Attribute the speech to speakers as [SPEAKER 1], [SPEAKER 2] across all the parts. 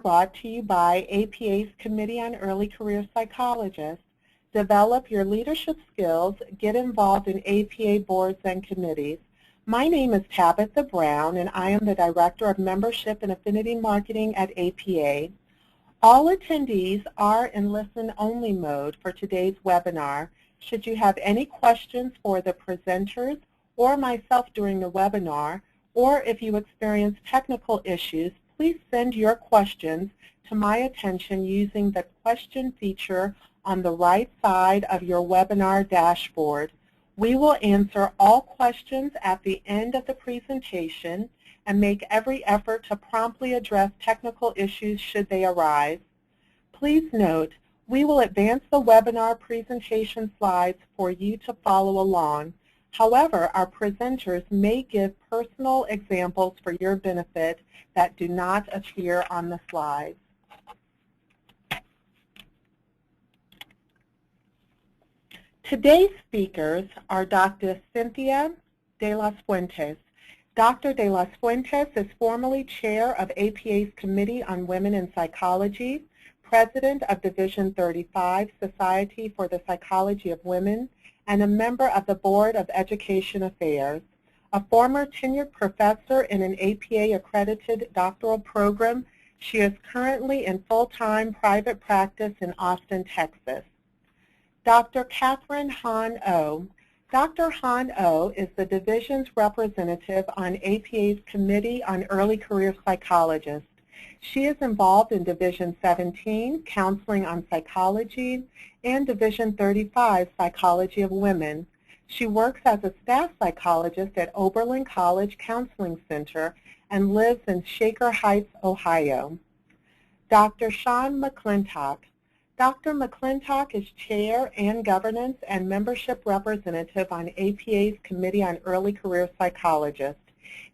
[SPEAKER 1] brought to you by APA's Committee on Early Career Psychologists. Develop your leadership skills, get involved in APA boards and committees. My name is Tabitha Brown, and I am the Director of Membership and Affinity Marketing at APA. All attendees are in listen-only mode for today's webinar. Should you have any questions for the presenters or myself during the webinar, or if you experience technical issues, please send your questions to my attention using the question feature on the right side of your webinar dashboard. We will answer all questions at the end of the presentation and make every effort to promptly address technical issues should they arise. Please note, we will advance the webinar presentation slides for you to follow along. However, our presenters may give personal examples for your benefit that do not appear on the slides. Today's speakers are Dr. Cynthia de las Fuentes. Dr. de las Fuentes is formerly chair of APA's Committee on Women in Psychology, president of Division 35, Society for the Psychology of Women, and a member of the Board of Education Affairs. A former tenured professor in an APA-accredited doctoral program, she is currently in full-time private practice in Austin, Texas. Dr. Catherine Han Oh. Dr. Han Oh is the division's representative on APA's Committee on Early Career Psychologists. She is involved in Division 17, Counseling on Psychology, and Division 35, Psychology of Women. She works as a staff psychologist at Oberlin College Counseling Center and lives in Shaker Heights, Ohio. Dr. Sean McClintock. Dr. McClintock is chair and governance and membership representative on APA's Committee on Early Career Psychologists.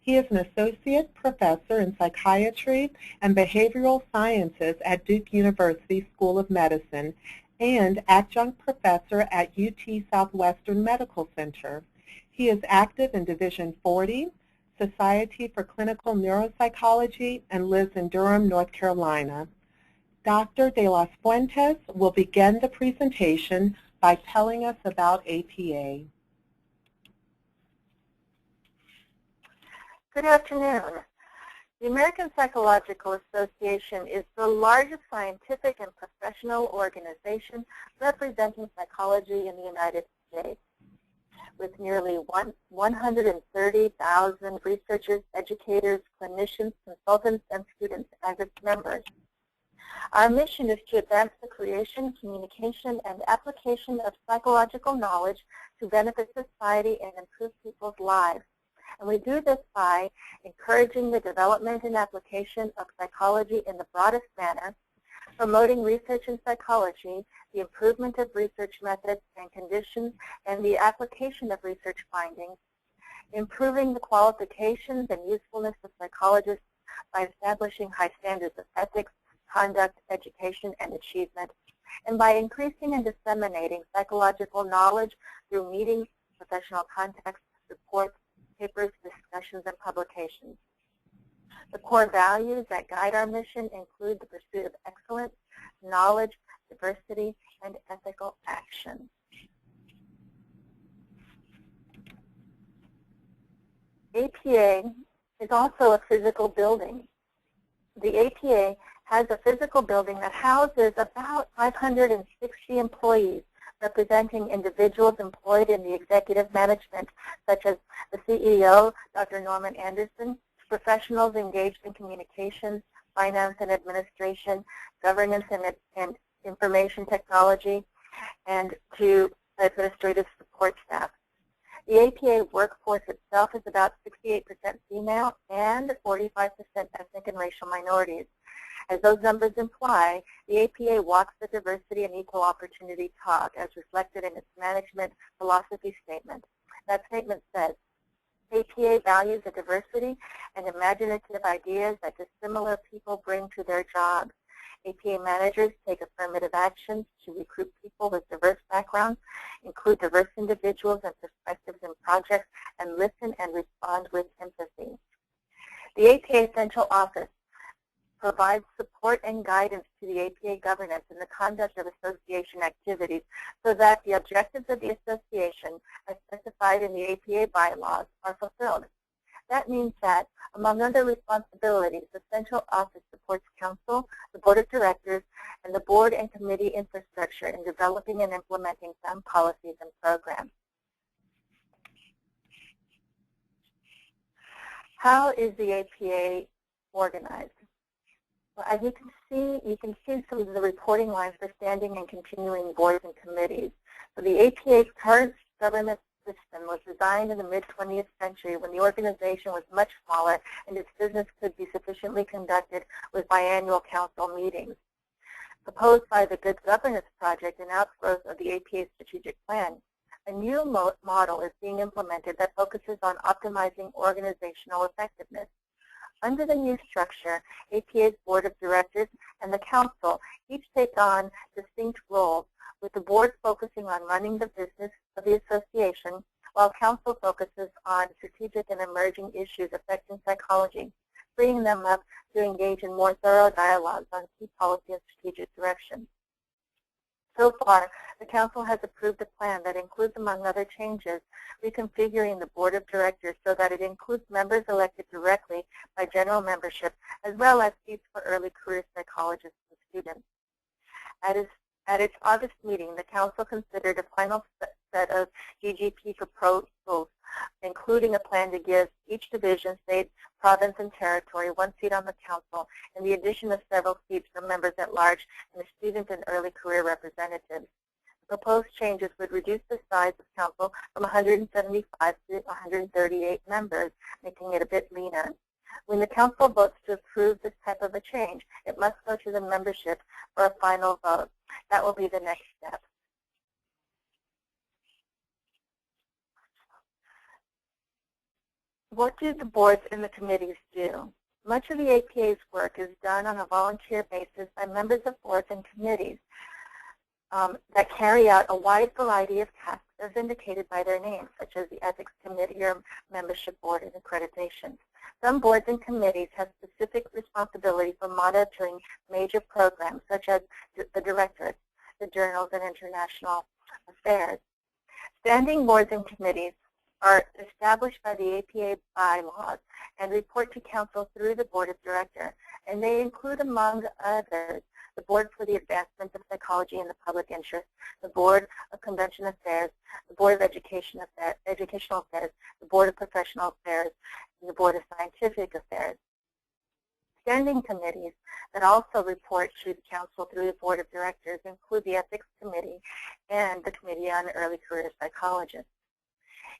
[SPEAKER 1] He is an associate professor in psychiatry and behavioral sciences at Duke University School of Medicine and adjunct professor at UT Southwestern Medical Center. He is active in Division 40, Society for Clinical Neuropsychology, and lives in Durham, North Carolina. Dr. de las Fuentes will begin the presentation by telling us about APA.
[SPEAKER 2] Good afternoon. The American Psychological Association is the largest scientific and professional organization representing psychology in the United States, with nearly 130,000 researchers, educators, clinicians, consultants, and students as its members. Our mission is to advance the creation, communication, and application of psychological knowledge to benefit society and improve people's lives. And we do this by encouraging the development and application of psychology in the broadest manner, promoting research in psychology, the improvement of research methods and conditions, and the application of research findings, improving the qualifications and usefulness of psychologists by establishing high standards of ethics, conduct, education, and achievement, and by increasing and disseminating psychological knowledge through meetings, professional contacts, reports, papers, discussions, and publications. The core values that guide our mission include the pursuit of excellence, knowledge, diversity, and ethical action. APA is also a physical building. The APA has a physical building that houses about 560 employees, representing individuals employed in the executive management, such as the CEO, Dr. Norman Anderson, professionals engaged in communications, finance and administration, governance and information technology, and to administrative support staff. The APA workforce itself is about 68% female and 45% ethnic and racial minorities. As those numbers imply, the APA walks the diversity and equal opportunity talk as reflected in its management philosophy statement. That statement says, APA values the diversity and imaginative ideas that dissimilar people bring to their jobs. APA managers take affirmative actions to recruit people with diverse backgrounds, include diverse individuals and perspectives in projects, and listen and respond with empathy. The APA Central Office provides support and guidance to the APA governance in the conduct of association activities so that the objectives of the association, as specified in the APA bylaws, are fulfilled. That means that, among other responsibilities, the central office supports council, the board of directors, and the board and committee infrastructure in developing and implementing sound policies and programs. How is the APA organized? Well, as you can see some of the reporting lines for standing and continuing boards and committees. So the APA's current government system was designed in the mid-20th century when the organization was much smaller and its business could be sufficiently conducted with biannual council meetings. Proposed by the Good Governance Project, an outgrowth of the APA strategic plan, a new model is being implemented that focuses on optimizing organizational effectiveness. Under the new structure, APA's board of directors and the council each take on distinct roles, with the board focusing on running the business of the association, while council focuses on strategic and emerging issues affecting psychology, freeing them up to engage in more thorough dialogues on key policy and strategic directions. So far, the Council has approved a plan that includes, among other changes, reconfiguring the Board of Directors so that it includes members elected directly by general membership, as well as seats for early career psychologists and students. At its August meeting, the Council considered a final set of GGP proposals, including a plan to give each division, state, province, and territory one seat on the Council, and the addition of several seats for members at large and the student and early career representatives. The proposed changes would reduce the size of Council from 175 to 138 members, making it a bit leaner. When the Council votes to approve this type of a change, it must go to the membership for a final vote. That will be the next step. What do the boards and the committees do? Much of the APA's work is done on a volunteer basis by members of boards and committees that carry out a wide variety of tasks as indicated by their names, such as the Ethics Committee or Membership Board and accreditations. Some boards and committees have specific responsibility for monitoring major programs, such as the Directorate, the Journals, and International Affairs. Standing boards and committees are established by the APA bylaws and report to Council through the Board of Directors, and they include, among others, the Board for the Advancement of Psychology in the Public Interest, the Board of Convention Affairs, the Board of Educational Affairs, the Board of Professional Affairs, and the Board of Scientific Affairs. Standing committees that also report to the Council through the Board of Directors include the Ethics Committee and the Committee on Early Career Psychologists.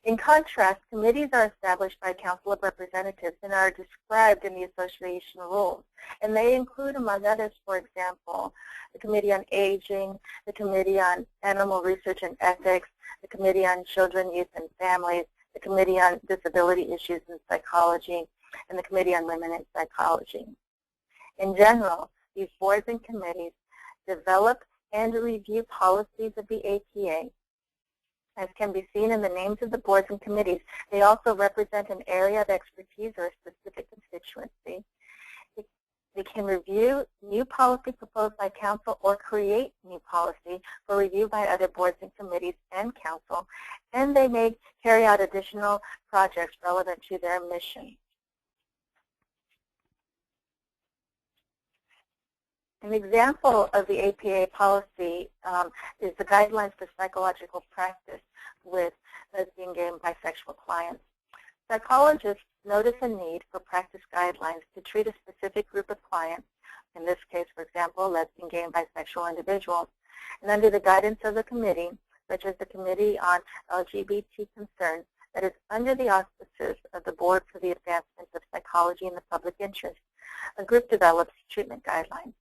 [SPEAKER 2] In contrast, committees are established by Council of Representatives and are described in the association rules. And they include, among others, for example, the Committee on Aging, the Committee on Animal Research and Ethics, the Committee on Children, Youth, and Families, the Committee on Disability Issues in Psychology, and the Committee on Women in Psychology. In general, these boards and committees develop and review policies of the APA. As can be seen in the names of the boards and committees, they also represent an area of expertise or a specific constituency. They can review new policy proposed by Council or create new policy for review by other boards and committees and Council, and they may carry out additional projects relevant to their mission. An example of the APA policy is the Guidelines for Psychological Practice with lesbian, gay, and bisexual clients. Psychologists notice a need for practice guidelines to treat a specific group of clients, in this case, for example, lesbian, gay, and bisexual individuals, and under the guidance of the committee, such as the Committee on LGBT Concerns, that is under the auspices of the Board for the Advancement of Psychology in the Public Interest, a group develops treatment guidelines.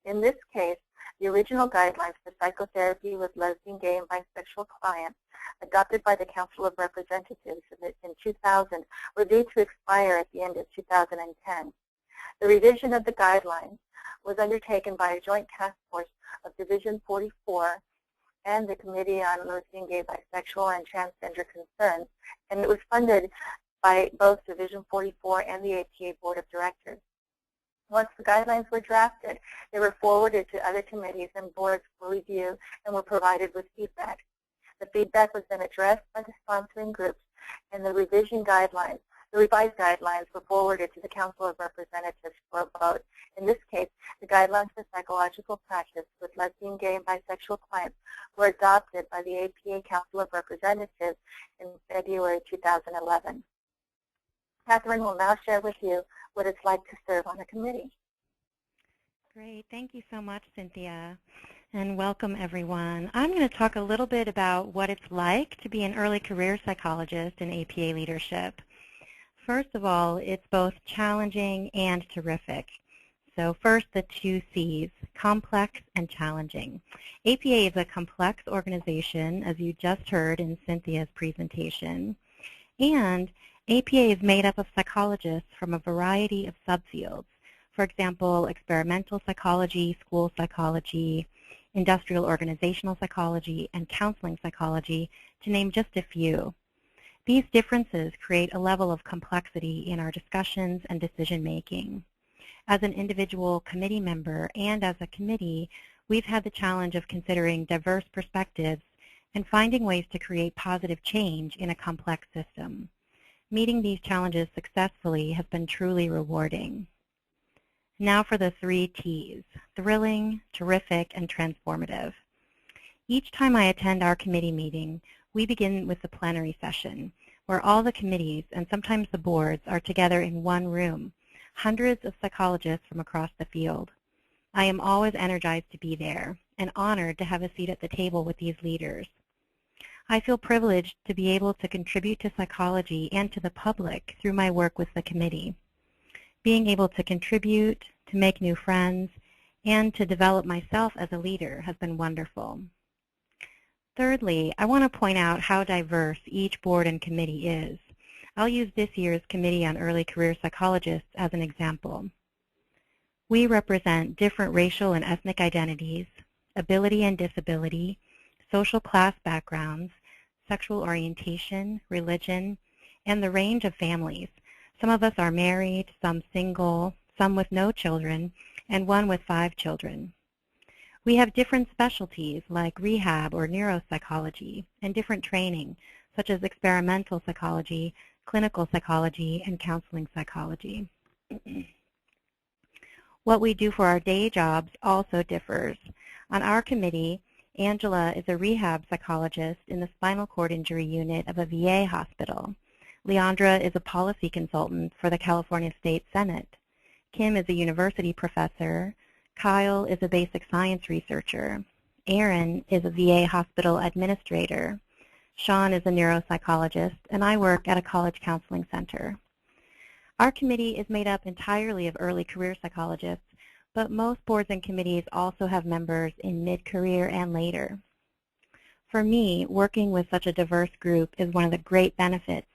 [SPEAKER 2] In this case, the original guidelines for psychotherapy with lesbian, gay, and bisexual clients, adopted by the Council of Representatives in 2000, were due to expire at the end of 2010. The revision of the guidelines was undertaken by a joint task force of Division 44 and the Committee on Lesbian, Gay, Bisexual, and Transgender Concerns, and it was funded by both Division 44 and the APA Board of Directors. Once the guidelines were drafted, they were forwarded to other committees and boards for review and were provided with feedback. The feedback was then addressed by the sponsoring groups, and the revised guidelines were forwarded to the Council of Representatives for a vote. In this case, the guidelines for psychological practice with lesbian, gay, and bisexual clients were adopted by the APA Council of Representatives in February 2011. Catherine will now share with you what it's like to serve on a committee.
[SPEAKER 3] Great. Thank you so much, Cynthia, and welcome, everyone. I'm going to talk a little bit about what it's like to be an early career psychologist in APA leadership. First of all, it's both challenging and terrific. So first, the 2 C's, complex and challenging. APA is a complex organization, as you just heard in Cynthia's presentation, and APA is made up of psychologists from a variety of subfields. For example, experimental psychology, school psychology, industrial organizational psychology, and counseling psychology, to name just a few. These differences create a level of complexity in our discussions and decision-making. As an individual committee member and as a committee, we've had the challenge of considering diverse perspectives and finding ways to create positive change in a complex system. Meeting these challenges successfully has been truly rewarding. Now for the 3 T's, thrilling, terrific, and transformative. Each time I attend our committee meeting, we begin with the plenary session, where all the committees and sometimes the boards are together in one room, hundreds of psychologists from across the field. I am always energized to be there and honored to have a seat at the table with these leaders. I feel privileged to be able to contribute to psychology and to the public through my work with the committee. Being able to contribute, to make new friends, and to develop myself as a leader has been wonderful. Thirdly, I want to point out how diverse each board and committee is. I'll use this year's Committee on Early Career Psychologists as an example. We represent different racial and ethnic identities, ability and disability, social class backgrounds, sexual orientation, religion, and the range of families. Some of us are married, some single, some with no children, and one with 5 children. We have different specialties like rehab or neuropsychology and different training such as experimental psychology, clinical psychology, and counseling psychology. What we do for our day jobs also differs. On our committee, Angela is a rehab psychologist in the spinal cord injury unit of a VA hospital. Leandra is a policy consultant for the California State Senate. Kim is a university professor. Kyle is a basic science researcher. Aaron is a VA hospital administrator. Sean is a neuropsychologist, and I work at a college counseling center. Our committee is made up entirely of early career psychologists, but most boards and committees also have members in mid-career and later. For me, working with such a diverse group is one of the great benefits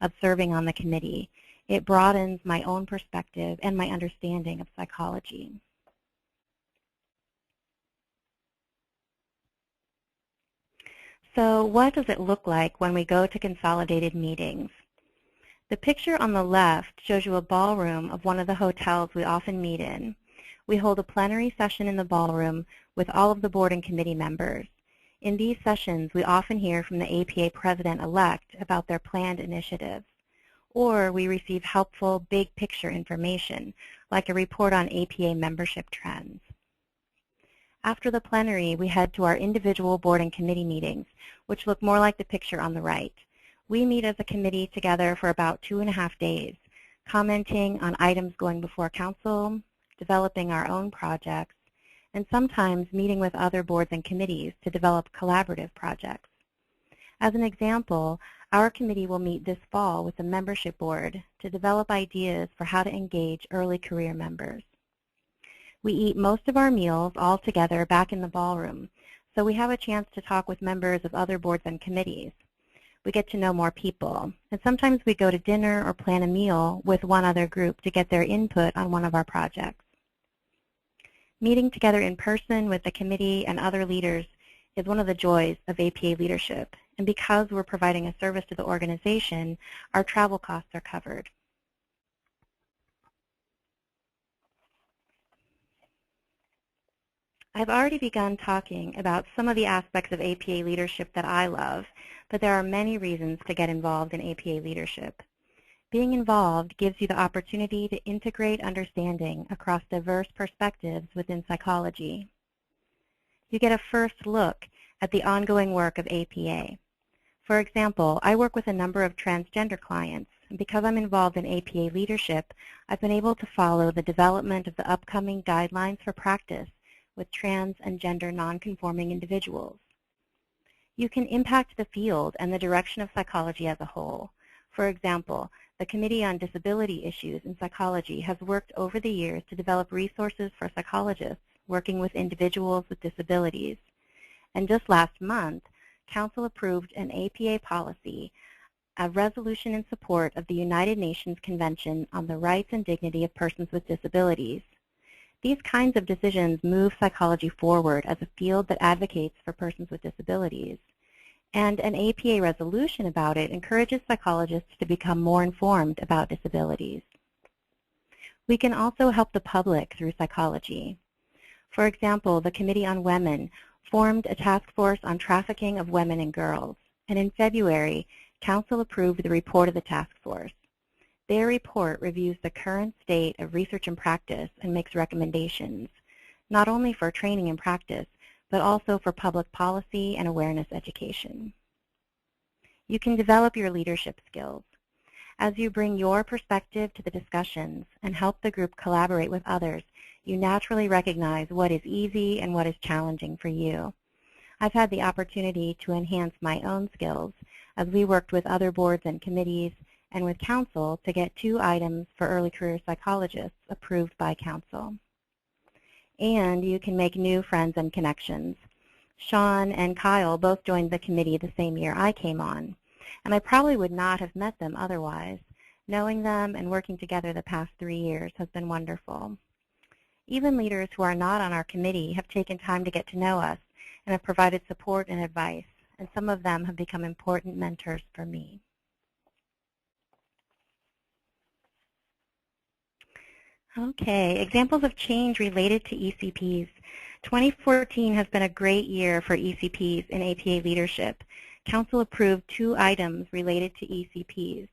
[SPEAKER 3] of serving on the committee. It broadens my own perspective and my understanding of psychology. So what does it look like when we go to consolidated meetings? The picture on the left shows you a ballroom of one of the hotels we often meet in. We hold a plenary session in the ballroom with all of the board and committee members. In these sessions, we often hear from the APA president-elect about their planned initiatives, or we receive helpful big picture information, like a report on APA membership trends. After the plenary, we head to our individual board and committee meetings, which look more like the picture on the right. We meet as a committee together for about 2.5 days, commenting on items going before council, developing our own projects, and sometimes meeting with other boards and committees to develop collaborative projects. As an example, our committee will meet this fall with the membership board to develop ideas for how to engage early career members. We eat most of our meals all together back in the ballroom, so we have a chance to talk with members of other boards and committees. We get to know more people, and sometimes we go to dinner or plan a meal with one other group to get their input on one of our projects. Meeting together in person with the committee and other leaders is one of the joys of APA leadership, and because we're providing a service to the organization, our travel costs are covered. I've already begun talking about some of the aspects of APA leadership that I love, but there are many reasons to get involved in APA leadership. Being involved gives you the opportunity to integrate understanding across diverse perspectives within psychology. You get a first look at the ongoing work of APA. For example, I work with a number of transgender clients, and because I'm involved in APA leadership, I've been able to follow the development of the upcoming guidelines for practice with trans and gender nonconforming individuals. You can impact the field and the direction of psychology as a whole. For example, the Committee on Disability Issues in Psychology has worked over the years to develop resources for psychologists working with individuals with disabilities. And just last month, Council approved an APA policy, a resolution in support of the United Nations Convention on the Rights and Dignity of Persons with Disabilities. These kinds of decisions move psychology forward as a field that advocates for persons with disabilities. And an APA resolution about it encourages psychologists to become more informed about disabilities. We can also help the public through psychology. For example, the Committee on Women formed a task force on trafficking of women and girls, and in February, Council approved the report of the task force. Their report reviews the current state of research and practice and makes recommendations, not only for training and practice, but also for public policy and awareness education. You can develop your leadership skills. As you bring your perspective to the discussions and help the group collaborate with others, you naturally recognize what is easy and what is challenging for you. I've had the opportunity to enhance my own skills as we worked with other boards and committees and with Council to get 2 items for early career psychologists approved by Council. And you can make new friends and connections. Sean and Kyle both joined the committee the same year I came on, and I probably would not have met them otherwise. Knowing them and working together the past 3 years has been wonderful. Even leaders who are not on our committee have taken time to get to know us and have provided support and advice, and some of them have become important mentors for me. Okay, examples of change related to ECPs. 2014 has been a great year for ECPs in APA leadership. Council approved 2 items related to ECPs.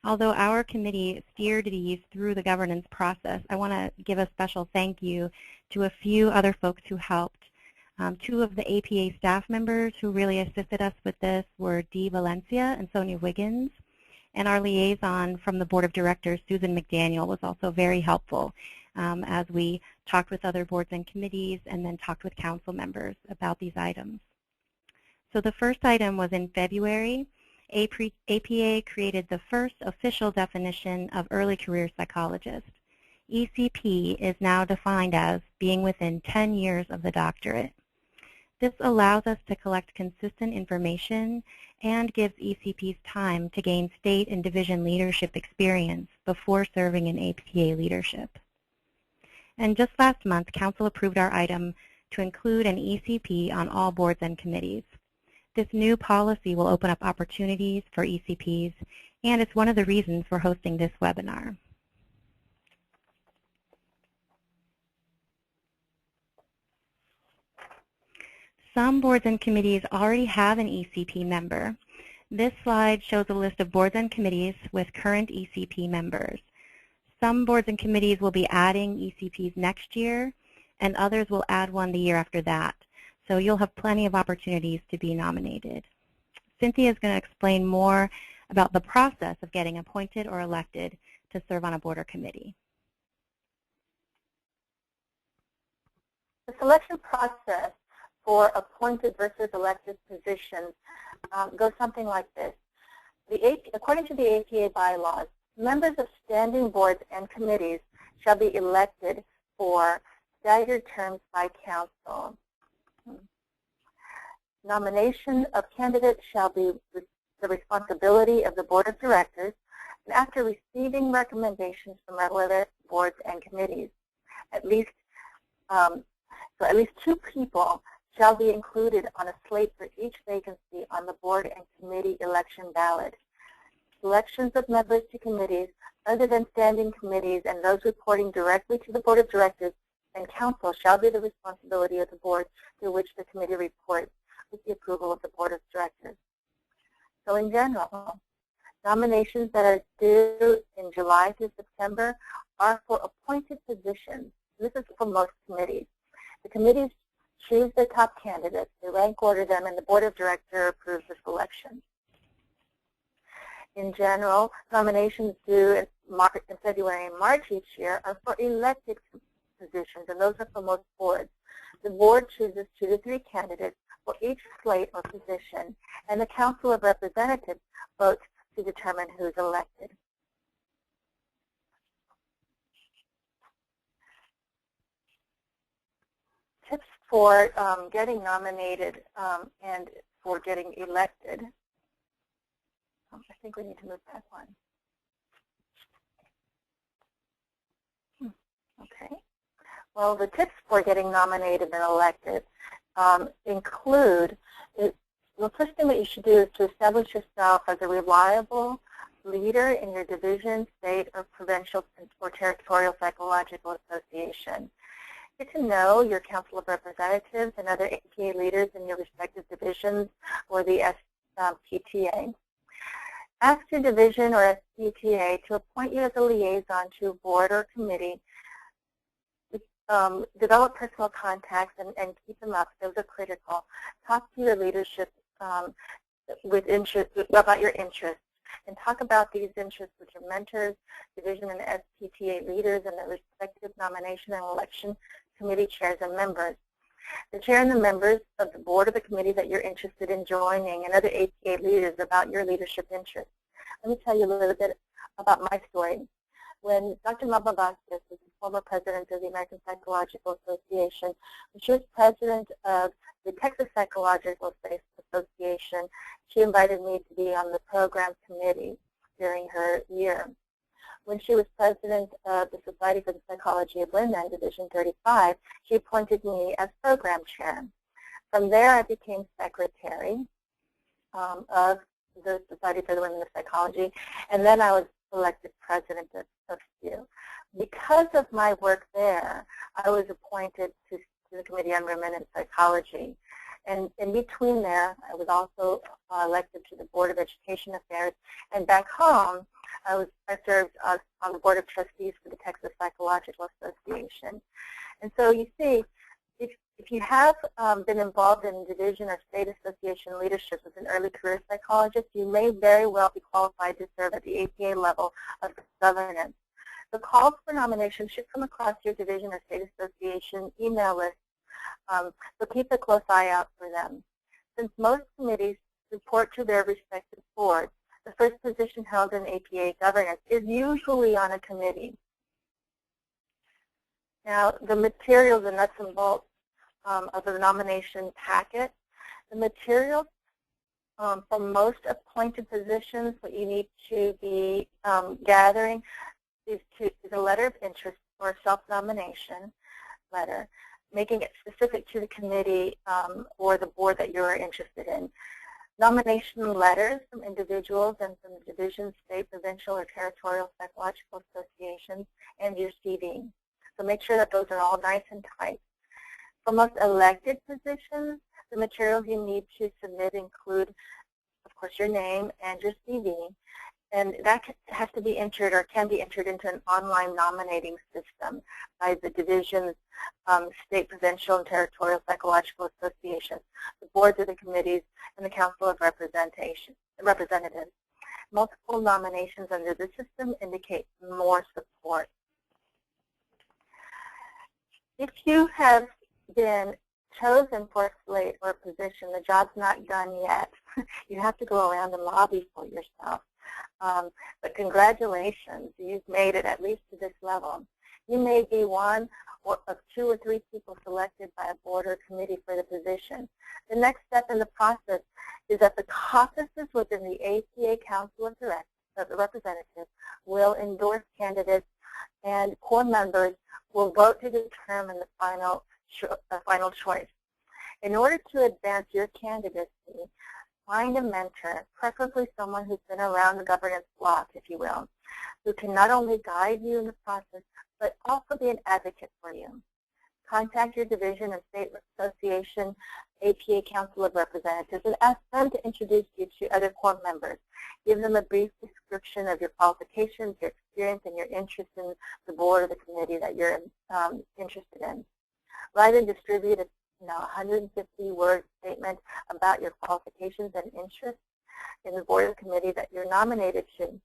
[SPEAKER 3] Although our committee steered these through the governance process, I want to give a special thank you to a few other folks who helped. 2 of the APA staff members who really assisted us with this were Dee Valencia and Sonia Wiggins. And our liaison from the Board of Directors, Susan McDaniel, was also very helpful as we talked with other boards and committees and then talked with Council members about these items. So the first item was in February. APA created the first official definition of early career psychologist. ECP is now defined as being within 10 years of the doctorate. This allows us to collect consistent information and gives ECPs time to gain state and division leadership experience before serving in APA leadership. And just last month, Council approved our item to include an ECP on all boards and committees. This new policy will open up opportunities for ECPs, and it's one of the reasons for hosting this webinar. Some boards and committees already have an ECP member. This slide shows a list of boards and committees with current ECP members. Some boards and committees will be adding ECPs next year, and others will add one the year after that. So you'll have plenty of opportunities to be nominated. Cynthia is going to explain more about the process of getting appointed or elected to serve on a board or committee.
[SPEAKER 2] The selection process for appointed versus elected positions goes something like this. According to the APA bylaws, members of standing boards and committees shall be elected for staggered terms by Council. Nomination of candidates shall be the responsibility of the Board of Directors, and after receiving recommendations from relevant boards and committees, at least 2 people shall be included on a slate for each vacancy on the board and committee election ballot. Selections of members to committees other than standing committees and those reporting directly to the Board of Directors and counsel shall be the responsibility of the board through which the committee reports with the approval of the board of directors. So in general, nominations that are due in July through September are for appointed positions. This is for most committees. The committees choose their top candidates, they rank order them, and the board of directors approves the selection. In general, nominations due in February and March each year are for elected positions, and those are for most boards. The board chooses 2 to 3 candidates for each slate or position, and the Council of Representatives votes to determine who's elected. Tips for getting nominated and for getting elected. I think we need to move that one. Okay. Well, the tips for getting nominated and elected include, the first thing that you should do is to establish yourself as a reliable leader in your division, state, or provincial or territorial psychological association. Get to know your Council of Representatives and other APA leaders in your respective divisions or the SPTA. Ask your division or SPTA to appoint you as a liaison to a board or committee. Develop personal contacts and keep them up. Those are critical. Talk to your leadership with interest, about your interests, and talk about these interests with your mentors, division and SPTA leaders, and their respective nomination and election committee chairs and members. The chair and the members of the board of the committee that you're interested in joining, and other APA leaders about your leadership interests. Let me tell you a little bit about my story. When Dr. Melba Vasquez was the former president of the American Psychological Association, when she was president of the Texas Psychological Association, she invited me to be on the program committee during her year. When she was president of the Society for the Psychology of Women, Division 35, she appointed me as program chair. From there, I became secretary of the Society for the Women of Psychology, and then I was elected president of SPU. Because of my work there, I was appointed to the Committee on Women in Psychology. And in between there, I was also elected to the Board of Education Affairs. And back home, I served on the Board of Trustees for the Texas Psychological Association. And so you see, if you have been involved in division or state association leadership as an early career psychologist, you may very well be qualified to serve at the APA level of governance. The calls for nominations should come across your division or state association email list, so keep a close eye out for them. Since most committees report to their respective boards, the first position held in APA governance is usually on a committee. Now, the materials, the nuts and bolts of the nomination packet. The materials for most appointed positions, what you need to be gathering is a letter of interest or a self-nomination letter, making it specific to the committee or the board that you're interested in. Nomination letters from individuals and from the division, state, provincial, or territorial psychological associations, and your CV. So make sure that those are all nice and tight. For most elected positions, the materials you need to submit include, of course, your name and your CV, and that has to be entered or can be entered into an online nominating system by the divisions, state, provincial, and territorial psychological associations, the boards of the committees, and the Council of Representatives. Multiple nominations under the system indicate more support. If you have been chosen for a slate or a position, the job's not done yet. You have to go around and lobby for yourself. But congratulations, you've made it at least to this level. You may be one of 2 or 3 people selected by a board or committee for the position. The next step in the process is that the caucuses within the APA Council of Representatives will endorse candidates, and core members will vote to determine the final choice. In order to advance your candidacy, find a mentor, preferably someone who's been around the governance block, if you will, who can not only guide you in the process, but also be an advocate for you. contact your division and state association APA Council of Representatives and ask them to introduce you to other core members. Give them a brief description of your qualifications, your experience, and your interest in the board or the committee that you're interested in. Write and distribute a 150-word statement about your qualifications and interests in the board or committee that you're nominated to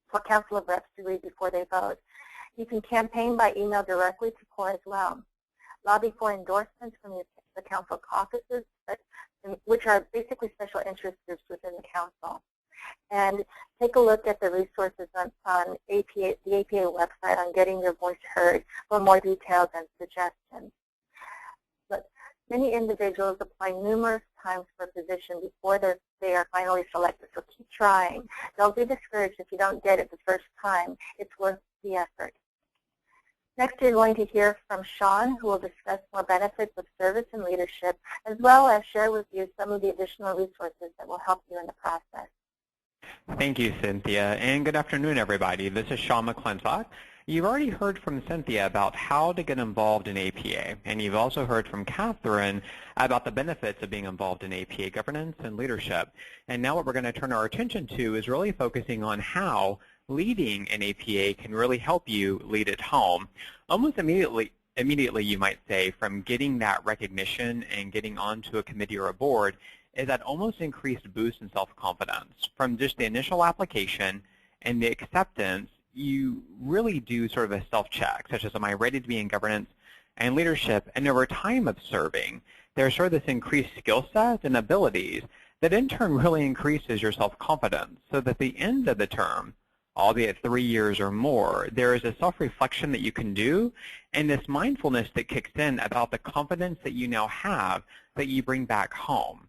[SPEAKER 2] for Council of Reps to read before they vote. You can campaign by email directly to CORE as well. Lobby for endorsements from the council caucuses, which are basically special interest groups within the council. And take a look at the resources on the APA website on getting your voice heard for more details and suggestions. But many individuals apply numerous times for a position before they are finally selected, so keep trying. Don't be discouraged if you don't get it the first time. It's worth the effort. Next, you're going to hear from Sean, who will discuss more benefits of service and leadership, as well as share with you some of the additional resources that will help you in the process.
[SPEAKER 4] Thank you, Cynthia, and good afternoon, everybody. This is Sean McClintock. You've already heard from Cynthia about how to get involved in APA, and you've also heard from Catherine about the benefits of being involved in APA governance and leadership. And now what we're going to turn our attention to is really focusing on how leading an APA can really help you lead at home. Almost immediately you might say, from getting that recognition and getting onto a committee or a board is that almost increased boost in self-confidence. From just the initial application and the acceptance, you really do sort of a self-check, such as, am I ready to be in governance and leadership? And over time of serving, there's sort of this increased skill set and abilities that in turn really increases your self-confidence, so that at the end of the term, albeit 3 years or more, there is a self-reflection that you can do and this mindfulness that kicks in about the confidence that you now have that you bring back home.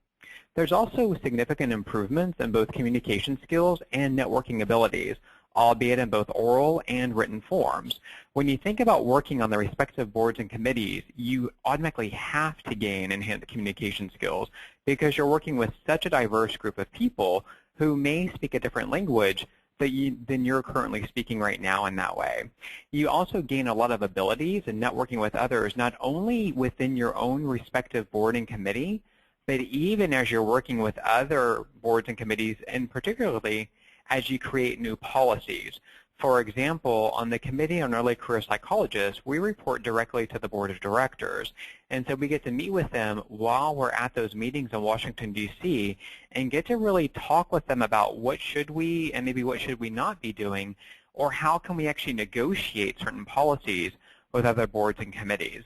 [SPEAKER 4] There's also significant improvements in both communication skills and networking abilities, albeit in both oral and written forms. When you think about working on the respective boards and committees, you automatically have to gain enhanced communication skills because you're working with such a diverse group of people who may speak a different language than you're currently speaking right now in that way. You also gain a lot of abilities in networking with others, not only within your own respective board and committee, but even as you're working with other boards and committees, and particularly as you create new policies. For example, on the Committee on Early Career Psychologists, we report directly to the Board of Directors. And so we get to meet with them while we're at those meetings in Washington, D.C., and get to really talk with them about what should we and maybe what should we not be doing, or how can we actually negotiate certain policies with other boards and committees.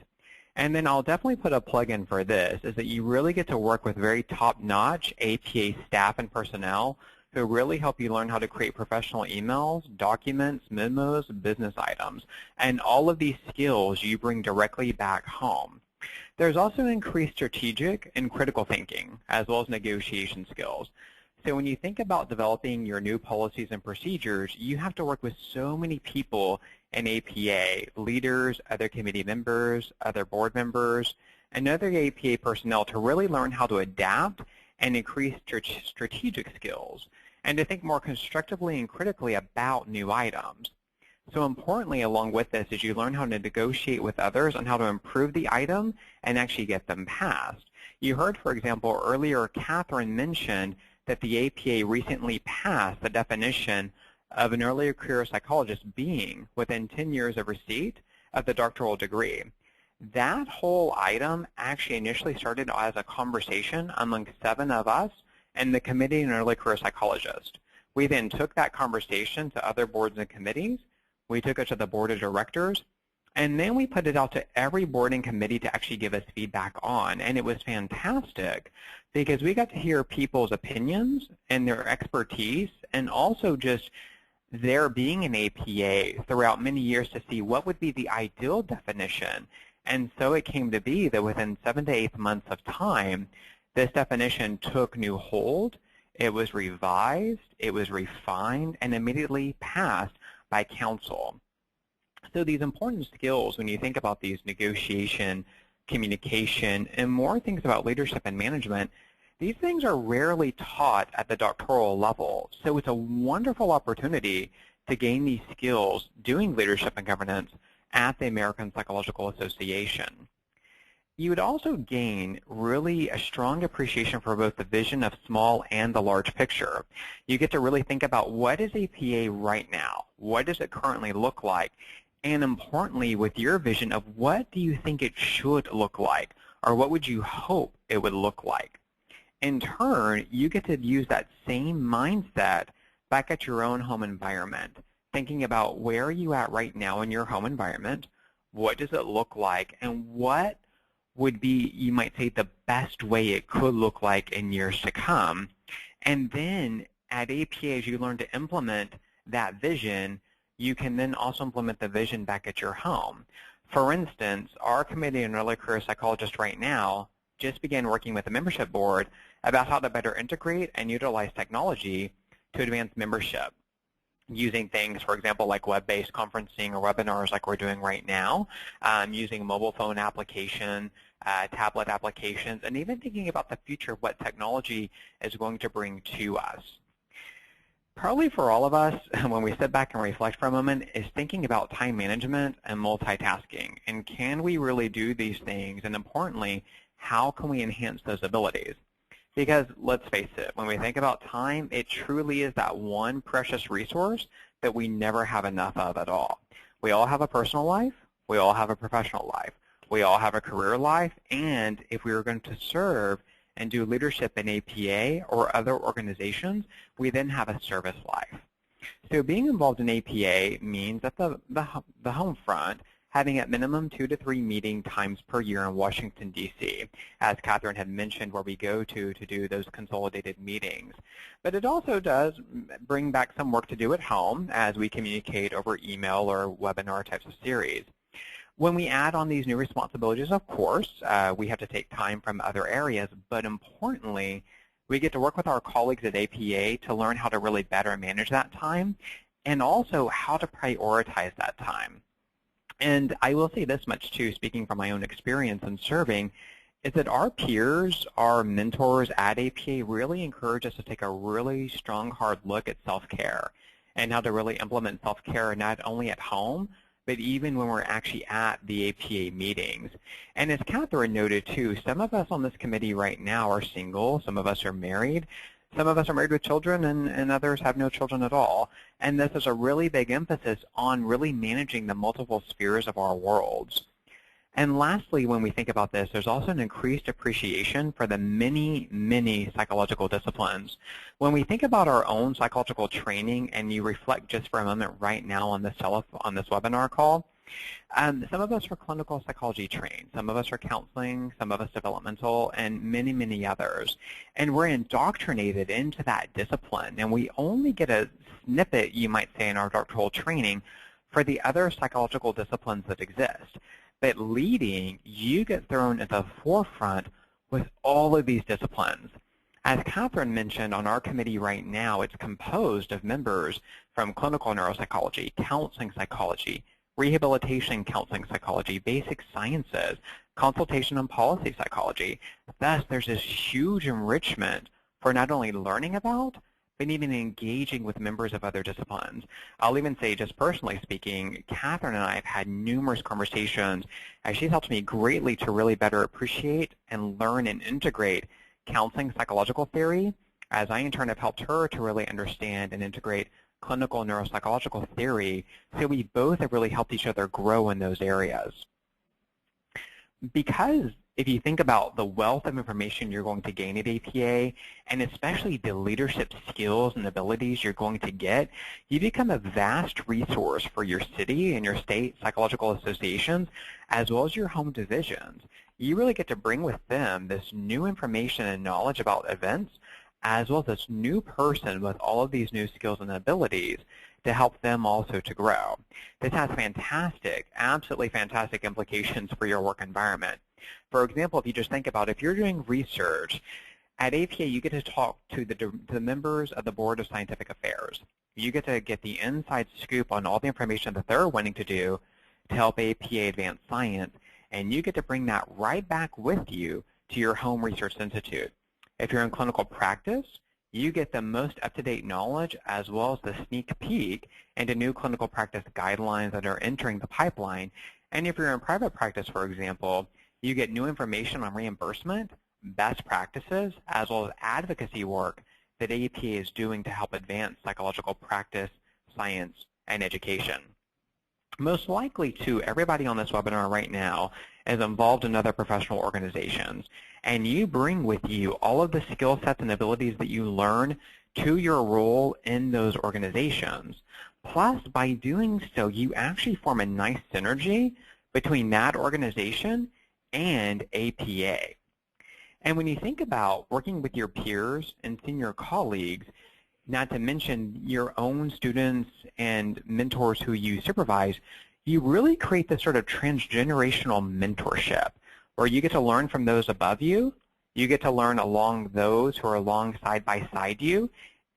[SPEAKER 4] And then I'll definitely put a plug in for this, is that you really get to work with very top-notch APA staff and personnel who really help you learn how to create professional emails, documents, memos, business items, and all of these skills you bring directly back home. There's also increased strategic and critical thinking, as well as negotiation skills. So when you think about developing your new policies and procedures, you have to work with so many people in APA, leaders, other committee members, other board members, and other APA personnel to really learn how to adapt and increase strategic skills, and to think more constructively and critically about new items. So importantly, along with this, is you learn how to negotiate with others on how to improve the item and actually get them passed. You heard, for example, earlier Catherine mentioned that the APA recently passed the definition of an early career psychologist being within 10 years of receipt of the doctoral degree. That whole item actually initially started as a conversation among 7 of us and the Committee on Early Career Psychologists. We then took that conversation to other boards and committees. We took it to the Board of Directors, and then we put it out to every board and committee to actually give us feedback on. And it was fantastic because we got to hear people's opinions and their expertise, and also just their being an APA throughout many years to see what would be the ideal definition. And so it came to be that within 7 to 8 months of time, this definition took new hold, it was revised, it was refined, and immediately passed by council. So these important skills, when you think about these negotiation, communication, and more things about leadership and management, these things are rarely taught at the doctoral level. So it's a wonderful opportunity to gain these skills doing leadership and governance at the American Psychological Association. You would also gain really a strong appreciation for both the vision of small and the large picture. You get to really think about what is APA right now? What does it currently look like? And importantly, with your vision of what do you think it should look like? Or what would you hope it would look like? In turn, you get to use that same mindset back at your own home environment, thinking about where are you at right now in your home environment, what does it look like, and what would be, you might say, the best way it could look like in years to come. And then at APA, as you learn to implement that vision, you can then also implement the vision back at your home. For instance, our committee on early career psychologists right now just began working with the membership board about how to better integrate and utilize technology to advance membership, using things, for example, like web-based conferencing or webinars like we're doing right now, using mobile phone application, tablet applications, and even thinking about the future of what technology is going to bring to us. Probably for all of us, when we sit back and reflect for a moment, is thinking about time management and multitasking. And can we really do these things? And importantly, how can we enhance those abilities? Because let's face it, when we think about time, it truly is that one precious resource that we never have enough of at all. We all have a personal life. We all have a professional life. We all have a career life. And if we are going to serve and do leadership in APA or other organizations, we then have a service life. So being involved in APA means at the home front, having at minimum 2 to 3 meeting times per year in Washington, D.C., as Catherine had mentioned, where we go to do those consolidated meetings. But it also does bring back some work to do at home as we communicate over email or webinar types of series. When we add on these new responsibilities, of course, we have to take time from other areas, but importantly, we get to work with our colleagues at APA to learn how to really better manage that time and also how to prioritize that time. And I will say this much too, speaking from my own experience in serving, is that our peers, our mentors at APA really encourage us to take a really strong, hard look at self-care and how to really implement self-care not only at home, but even when we're actually at the APA meetings. And as Catherine noted too, some of us on this committee right now are single, some of us are married, some of us are married with children, and others have no children at all. And this is a really big emphasis on really managing the multiple spheres of our worlds. And lastly, when we think about this, there's also an increased appreciation for the many, many psychological disciplines. When we think about our own psychological training, and you reflect just for a moment right now on this webinar call, some of us are clinical psychology trained, some of us are counseling, some of us developmental, and many, many others. And we're indoctrinated into that discipline, and we only get a snippet, you might say, in our doctoral training for the other psychological disciplines that exist. But leading, you get thrown at the forefront with all of these disciplines. As Catherine mentioned, on our committee right now, it's composed of members from clinical neuropsychology, counseling psychology, rehabilitation counseling psychology, basic sciences, consultation and policy psychology. Thus, there's this huge enrichment for not only learning about, but even engaging with members of other disciplines. I'll even say, just personally speaking, Catherine and I have had numerous conversations, and she's helped me greatly to really better appreciate and learn and integrate counseling psychological theory, as I in turn have helped her to really understand and integrate clinical neuropsychological theory, so we both have really helped each other grow in those areas. Because if you think about the wealth of information you're going to gain at APA, and especially the leadership skills and abilities you're going to get, you become a vast resource for your city and your state psychological associations, as well as your home divisions. You really get to bring with them this new information and knowledge about events, as well as this new person with all of these new skills and abilities to help them also to grow. This has fantastic, absolutely fantastic implications for your work environment. For example, if you just think about if you're doing research, at APA you get to talk to the members of the Board of Scientific Affairs. You get to get the inside scoop on all the information that they're wanting to do to help APA advance science, and you get to bring that right back with you to your home research institute. If you're in clinical practice, you get the most up-to-date knowledge as well as the sneak peek into new clinical practice guidelines that are entering the pipeline. And if you're in private practice, for example, you get new information on reimbursement, best practices, as well as advocacy work that APA is doing to help advance psychological practice, science, and education. Most likely, too, everybody on this webinar right now is involved in other professional organizations, and you bring with you all of the skill sets and abilities that you learn to your role in those organizations. Plus, by doing so, you actually form a nice synergy between that organization and APA. And when you think about working with your peers and senior colleagues, not to mention your own students and mentors who you supervise, you really create this sort of transgenerational mentorship where you get to learn from those above you, you get to learn along those who are along side by side you,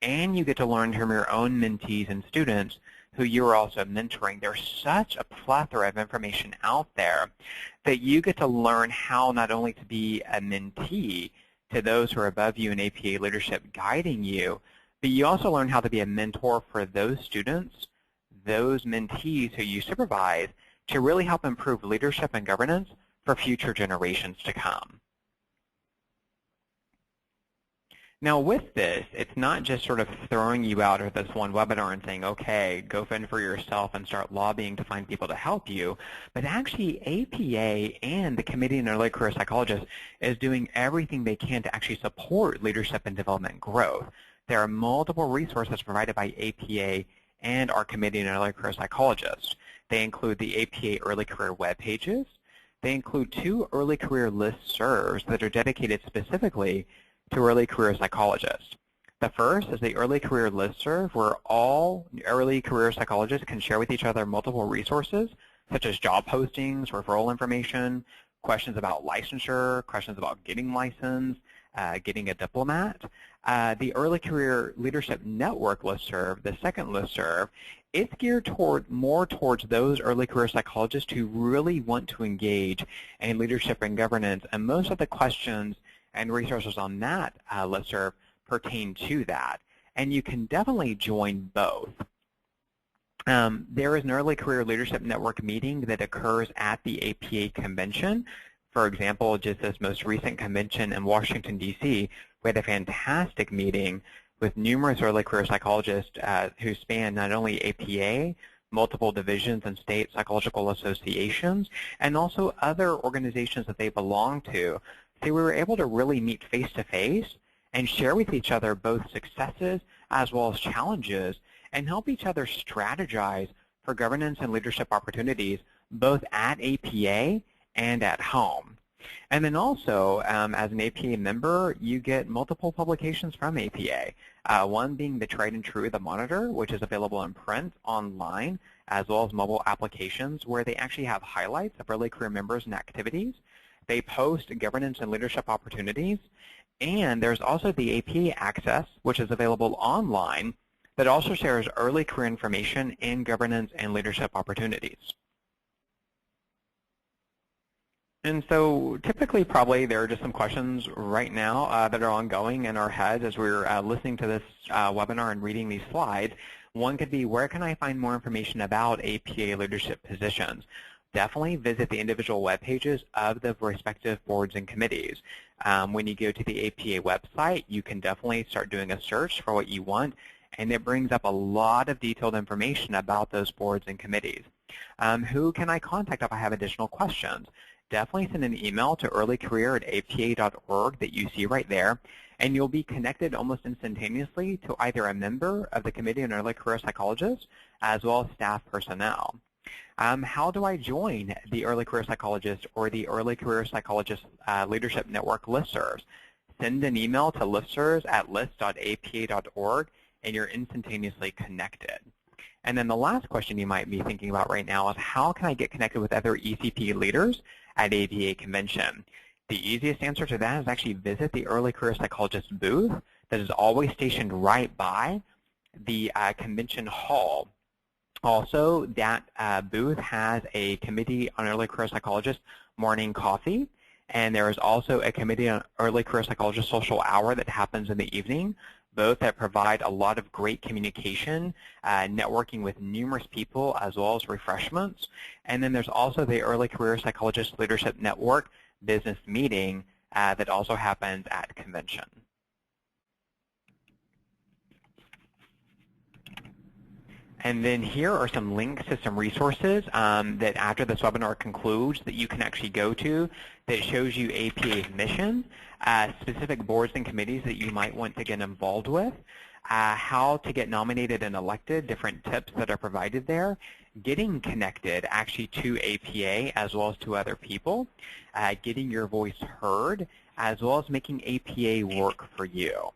[SPEAKER 4] and you get to learn from your own mentees and students who you are also mentoring. There's such a plethora of information out there that you get to learn how not only to be a mentee to those who are above you in APA leadership guiding you, but you also learn how to be a mentor for those students, those mentees who you supervise, to really help improve leadership and governance for future generations to come. Now with this, it's not just sort of throwing you out of this one webinar and saying, okay, go fend for yourself and start lobbying to find people to help you, but actually APA and the Committee on Early Career Psychologists is doing everything they can to actually support leadership and development growth. There are multiple resources provided by APA and our Committee on Early Career Psychologists. They include the APA Early Career web pages. They include 2 early career listservs that are dedicated specifically to early career psychologists. The first is the Early Career Listserv, where all early career psychologists can share with each other multiple resources, such as job postings, referral information, questions about licensure, questions about getting licensed, getting a diplomat. The Early Career Leadership Network listserv, the second listserv, it's geared more towards those early career psychologists who really want to engage in leadership and governance, and most of the questions and resources on that listserv pertain to that. And you can definitely join both. There is an Early Career Leadership Network meeting that occurs at the APA convention. For example, just this most recent convention in Washington, D.C., we had a fantastic meeting with numerous early career psychologists who span not only APA, multiple divisions and state psychological associations, and also other organizations that they belong to. So we were able to really meet face-to-face and share with each other both successes as well as challenges and help each other strategize for governance and leadership opportunities both at APA and at home. And then also, as an APA member, you get multiple publications from APA, one being the tried and true, the Monitor, which is available in print, online, as well as mobile applications where they actually have highlights of early career members and activities. They post governance and leadership opportunities. And there's also the APA Access, which is available online, that also shares early career information in governance and leadership opportunities. And so typically probably there are just some questions right now that are ongoing in our heads as we're listening to this webinar and reading these slides. One could be, where can I find more information about APA leadership positions? Definitely visit the individual web pages of the respective boards and committees. When you go to the APA website, you can definitely start doing a search for what you want, and it brings up a lot of detailed information about those boards and committees. Who can I contact if I have additional questions? Definitely send an email to earlycareer@apa.org that you see right there, and you'll be connected almost instantaneously to either a member of the Committee on Early Career Psychologists as well as staff personnel. How do I join the Early Career Psychologist or the Early Career Psychologist Leadership Network listservs? Send an email to listservs@list.apa.org, and you're instantaneously connected. And then the last question you might be thinking about right now is, how can I get connected with other ECP leaders at APA Convention? The easiest answer to that is actually visit the Early Career Psychologist booth that is always stationed right by the convention hall. Also, that booth has a Committee on Early Career Psychologists morning coffee, and there is also a Committee on Early Career Psychologist social hour that happens in the evening. both that provide a lot of great communication, networking with numerous people, as well as refreshments. And then there's also the Early Career Psychologist Leadership Network business meeting that also happens at convention. And then here are some links to some resources that after this webinar concludes that you can actually go to that shows you APA's mission, specific boards and committees that you might want to get involved with, how to get nominated and elected, different tips that are provided there, getting connected actually to APA as well as to other people, getting your voice heard, as well as making APA work for you.